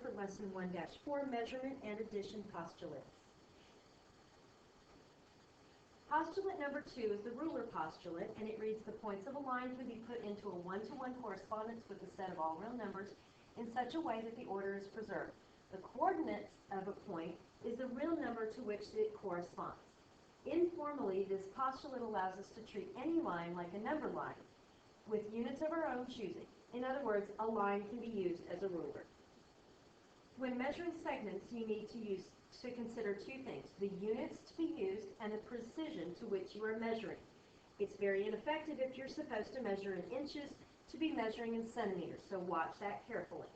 for Lesson 1-4, Measurement and Addition Postulates. Postulate number 2 is the ruler postulate, and it reads, the points of a line can be put into a one-to-one correspondence with a set of all real numbers in such a way that the order is preserved. The coordinates of a point is the real number to which it corresponds. Informally, this postulate allows us to treat any line like a number line, with units of our own choosing. In other words, a line can be used as a ruler. When measuring segments, you need to consider two things: the units to be used and the precision to which you are measuring. It's very ineffective if you're supposed to measure in inches to be measuring in centimeters, so watch that carefully.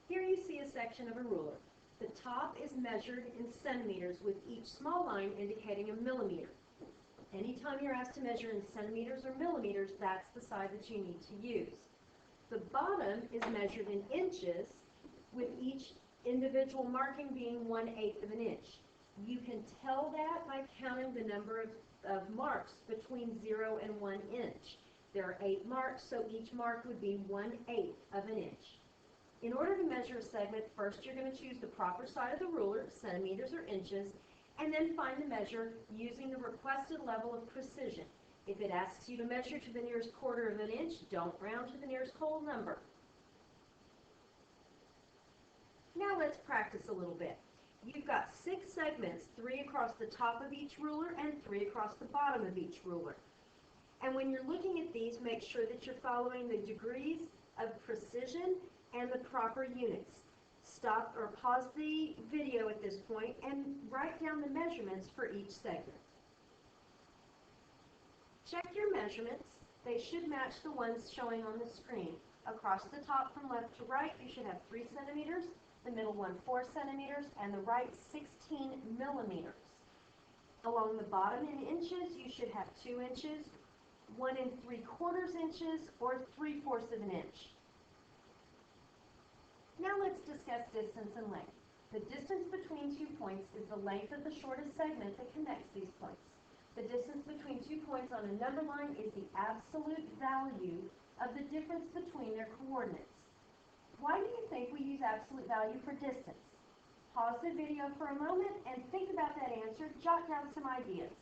Here you see a section of a ruler. The top is measured in centimeters, with each small line indicating a millimeter. Anytime you're asked to measure in centimeters or millimeters, that's the size that you need to use. The bottom is measured in inches, with each individual marking being 1/8 of an inch. You can tell that by counting the number of marks between 0 and 1 inch. There are 8 marks, so each mark would be 1/8 of an inch. In order to measure a segment, first you're going to choose the proper side of the ruler, centimeters or inches, and then find the measure using the requested level of precision. If it asks you to measure to the nearest quarter of an inch, don't round to the nearest whole number. Now let's practice a little bit. You've got 6 segments, 3 across the top of each ruler and 3 across the bottom of each ruler. And when you're looking at these, make sure that you're following the degrees of precision and the proper units. Stop or pause the video at this point and write down the measurements for each segment. Check your measurements. They should match the ones showing on the screen. Across the top from left to right, you should have 3 centimeters, the middle one 4 centimeters, and the right 16 millimeters. Along the bottom in inches, you should have 2 inches, 1 3/4 inches, or 3/4 of an inch. Now let's discuss distance and length. The distance between 2 points is the length of the shortest segment that connects these points. The distance between 2 points on a number line is the absolute value of the difference between their coordinates. Why do you think we use absolute value for distance? Pause the video for a moment and think about that answer. Jot down some ideas.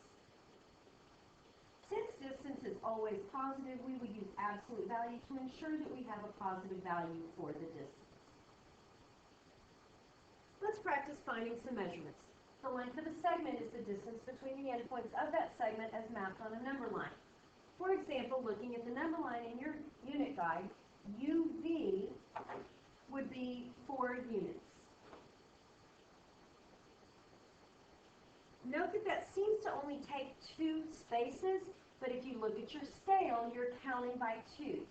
Since distance is always positive, we would use absolute value to ensure that we have a positive value for the distance. Let's practice finding some measurements. The length of a segment is the distance between the endpoints of that segment as mapped on a number line. For example, looking at the number line in your unit guide, UV would be 4 units. Note that that seems to only take 2 spaces, but if you look at your scale, you're counting by 2s.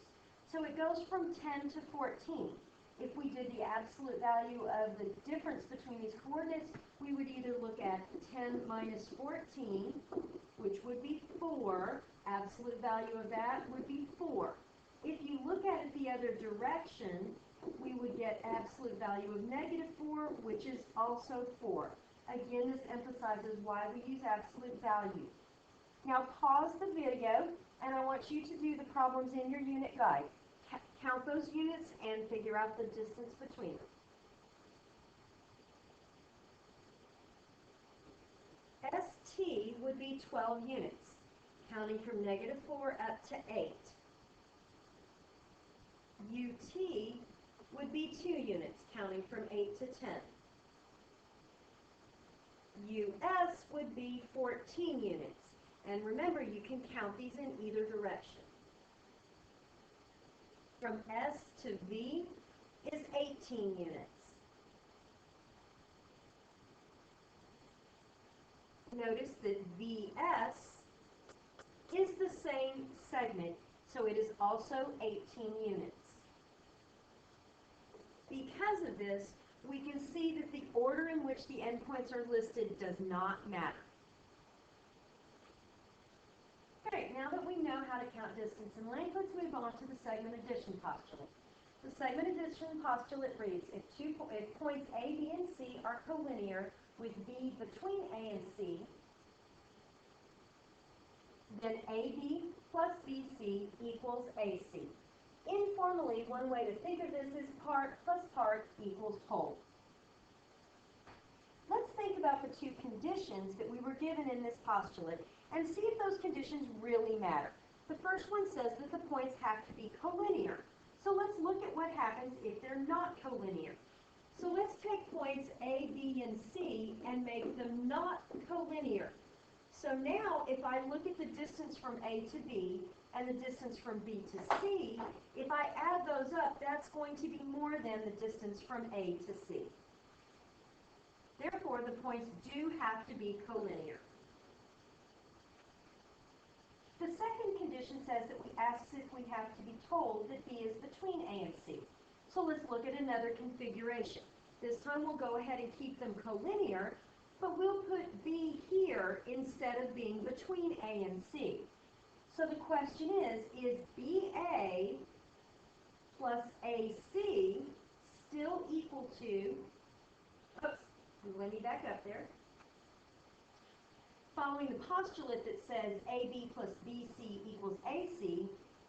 So it goes from 10 to 14. If we did the absolute value of the difference between these coordinates, we would either look at 10 minus 14, which would be 4. Absolute value of that would be 4. If you look at it the other direction, we would get absolute value of -4, which is also 4. Again, this emphasizes why we use absolute value. Now pause the video, and I want you to do the problems in your unit guide. Count those units and figure out the distance between them. ST would be 12 units, counting from -4 up to 8. UT would be 2 units, counting from 8 to 10. US would be 14 units, and remember, you can count these in either direction. From S to V is 18 units. Notice that VS is the same segment, so it is also 18 units. Because of this, we can see that the order in which the endpoints are listed does not matter. Okay, now that we know how to count distance and length, let's move on to the segment addition postulate. The segment addition postulate reads, if points A, B, and C are collinear with B between A and C, then AB plus BC equals AC. Informally, one way to think of this is part plus part equals whole. Let's think about the two conditions that we were given in this postulate and see if those conditions really matter. The first one says that the points have to be collinear. So let's look at what happens if they're not collinear. So let's take points A, B, and C and make them not collinear. So now if I look at the distance from A to B and the distance from B to C, if I add those up, that's going to be more than the distance from A to C. Therefore, the points do have to be collinear. The second condition says that we ask if we have to be told that B is between A and C. So let's look at another configuration. This time we'll go ahead and keep them collinear, but we'll put B here instead of being between A and C. So the question is BA plus AC still equal to, oops, let me back up there. Following the postulate that says AB plus BC equals AC,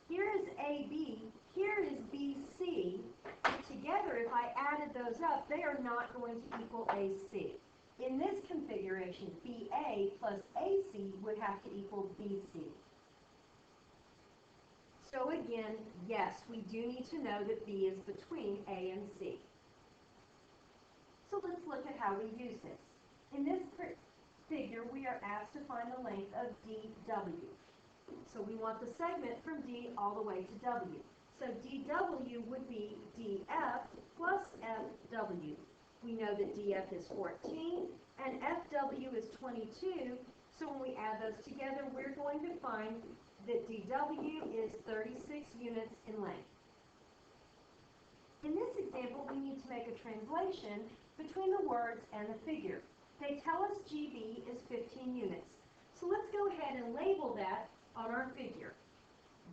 here is AB, here is BC. Together, if I added those up, they are not going to equal AC. In this configuration, BA plus AC would have to equal BC. So again, yes, we do need to know that B is between A and C. So let's look at how we use this. In this figure, we are asked to find the length of DW. So we want the segment from D all the way to W. So DW would be DF plus FW. We know that DF is 14 and FW is 22. So when we add those together, we're going to find that DW is 36 units in length. In this example, we need to make a translation between the words and the figure. They tell us GB is 15 units. So let's go ahead and label that on our figure.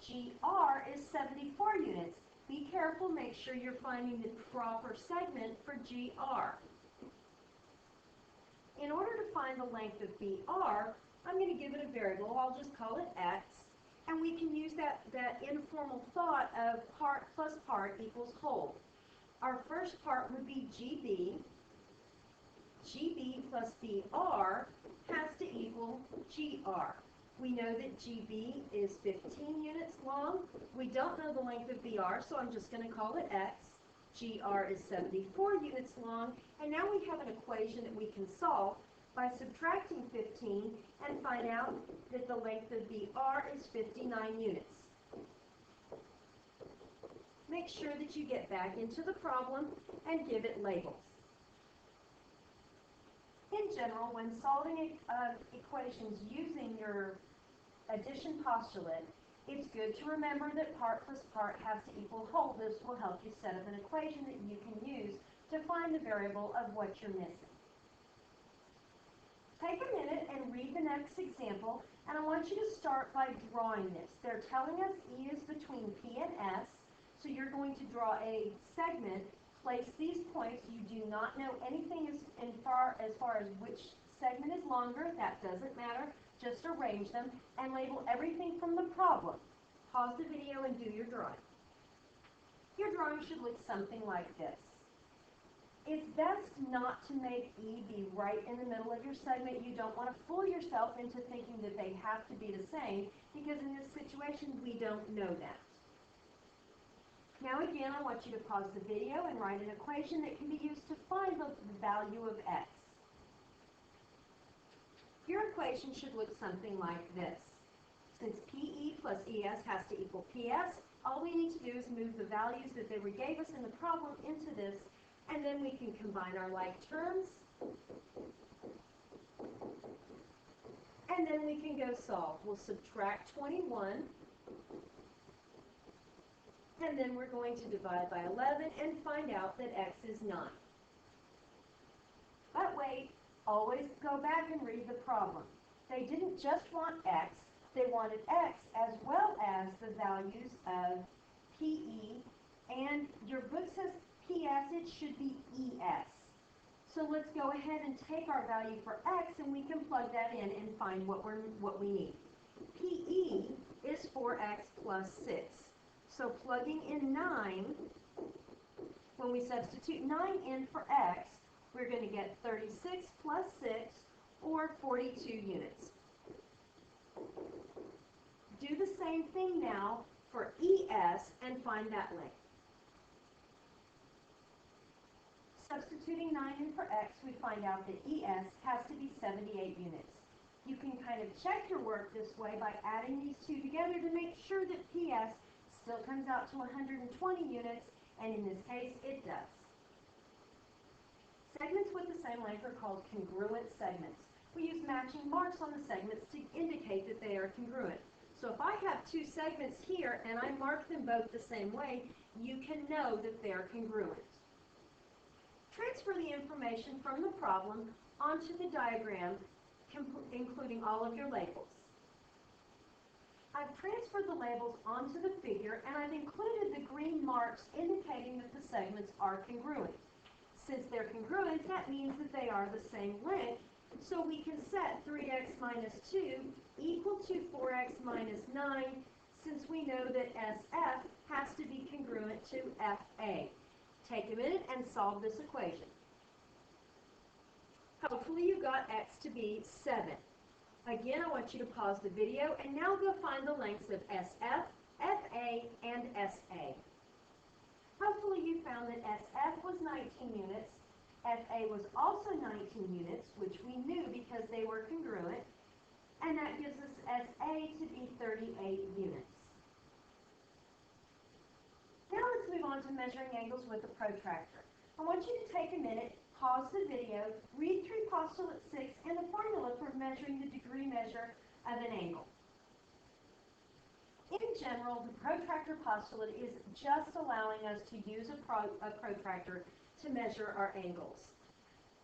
GR is 74 units. Be careful, make sure you're finding the proper segment for GR. In order to find the length of BR, I'm going to give it a variable. I'll just call it X. And we can use that informal thought of part plus part equals whole. Our first part would be GB. GB plus BR has to equal GR. We know that GB is 15 units long. We don't know the length of BR, so I'm just going to call it X. GR is 74 units long, and now we have an equation that we can solve by subtracting 15 and find out that the length of BR is 59 units. Make sure that you get back into the problem and give it labels. In general, when solving equations using your addition postulate, it's good to remember that part plus part has to equal whole. This will help you set up an equation that you can use to find the variable of what you're missing. Take a minute and read the next example, and I want you to start by drawing this. They're telling us E is between P and S, so you're going to draw a segment. Place these points. You do not know anything as far as which segment is longer. That doesn't matter. Just arrange them and label everything from the problem. Pause the video and do your drawing. Your drawing should look something like this. It's best not to make E be right in the middle of your segment. You don't want to fool yourself into thinking that they have to be the same, because in this situation, we don't know that. Now again, I want you to pause the video and write an equation that can be used to find the value of X. Your equation should look something like this. Since PE plus ES has to equal PS, all we need to do is move the values that they gave us in the problem into this, and then we can combine our like terms, and then we can go solve. We'll subtract 21, and then we're going to divide by 11 and find out that X is 9. But wait, always go back and read the problem. They didn't just want X, they wanted X as well as the values of PE, and your book says PS, it should be ES. So let's go ahead and take our value for X and we can plug that in and find what we need. PE is 4X plus 6. So plugging in 9, when we substitute 9 in for x, we're going to get 36 plus 6, or 42 units. Do the same thing now for ES and find that length. Substituting 9 in for x, we find out that ES has to be 78 units. You can kind of check your work this way by adding these two together to make sure that PS still comes out to 120 units, and in this case, it does. Segments with the same length are called congruent segments. We use matching marks on the segments to indicate that they are congruent. So if I have two segments here and I mark them both the same way, you can know that they're congruent. Transfer the information from the problem onto the diagram, including all of your labels. I've transferred the labels onto the figure, and I've included the green marks indicating that the segments are congruent. Since they're congruent, that means that they are the same length, so we can set 3x minus 2 equal to 4x minus 9, since we know that SF has to be congruent to FA. Take a minute and solve this equation. Hopefully you got x to be 7. Again, I want you to pause the video and now go find the lengths of SF, FA, and SA. Hopefully you found that SF was 19 units, FA was also 19 units, which we knew because they were congruent, and that gives us SA to be 38 units. Now let's move on to measuring angles with a protractor. I want you to take a minute, pause the video, read through postulate 6 and the formula for measuring the degree measure of an angle. In general, the protractor postulate is just allowing us to use a protractor to measure our angles.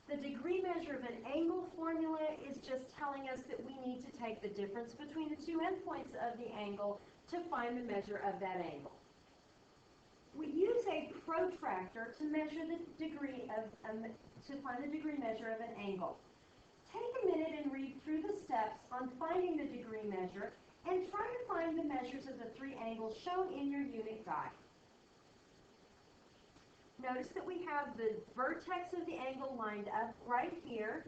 The degree measure of an angle formula is just telling us that we need to take the difference between the two endpoints of the angle to find the measure of that angle. We use a protractor to measure the degree of to find the degree measure of an angle. Take a minute and read through the steps on finding the degree measure and try to find the measures of the three angles shown in your unit guide. Notice that we have the vertex of the angle lined up right here,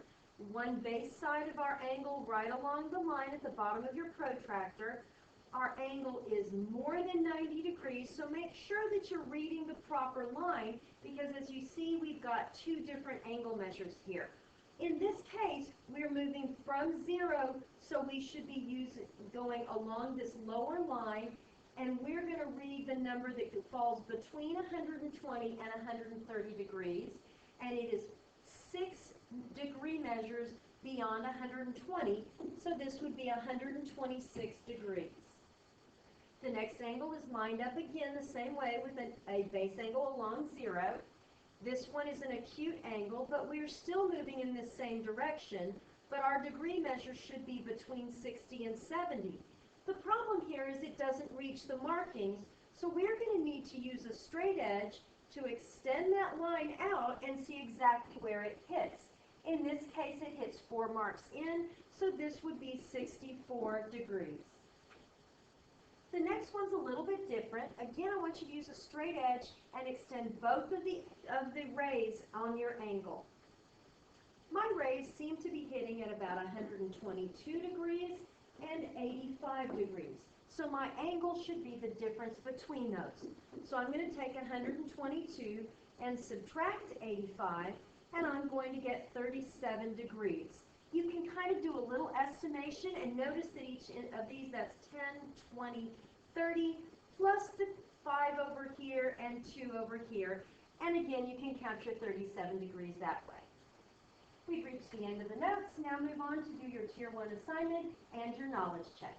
one base side of our angle right along the line at the bottom of your protractor. Our angle is more than 90 degrees, so make sure that you're reading the proper line, because as you see, we've got two different angle measures here. In this case, we're moving from 0, so we should be going along this lower line, and we're going to read the number that falls between 120 and 130 degrees, and it is 6 degree measures beyond 120, so this would be 126 degrees. The next angle is lined up again the same way with a base angle along 0. This one is an acute angle, but we're still moving in the same direction, but our degree measure should be between 60 and 70. The problem here is it doesn't reach the markings, so we're going to need to use a straight edge to extend that line out and see exactly where it hits. In this case, it hits 4 marks in, so this would be 64 degrees. The next one's a little bit different. Again, I want you to use a straight edge and extend both of the rays on your angle. My rays seem to be hitting at about 122 degrees and 85 degrees. So my angle should be the difference between those. So I'm going to take 122 and subtract 85, and I'm going to get 37 degrees. You can kind of do a little estimation and notice that each of these, that's 10, 20, 30, plus the 5 over here and 2 over here. And again, you can capture 37 degrees that way. We've reached the end of the notes. Now move on to do your Tier 1 assignment and your knowledge check.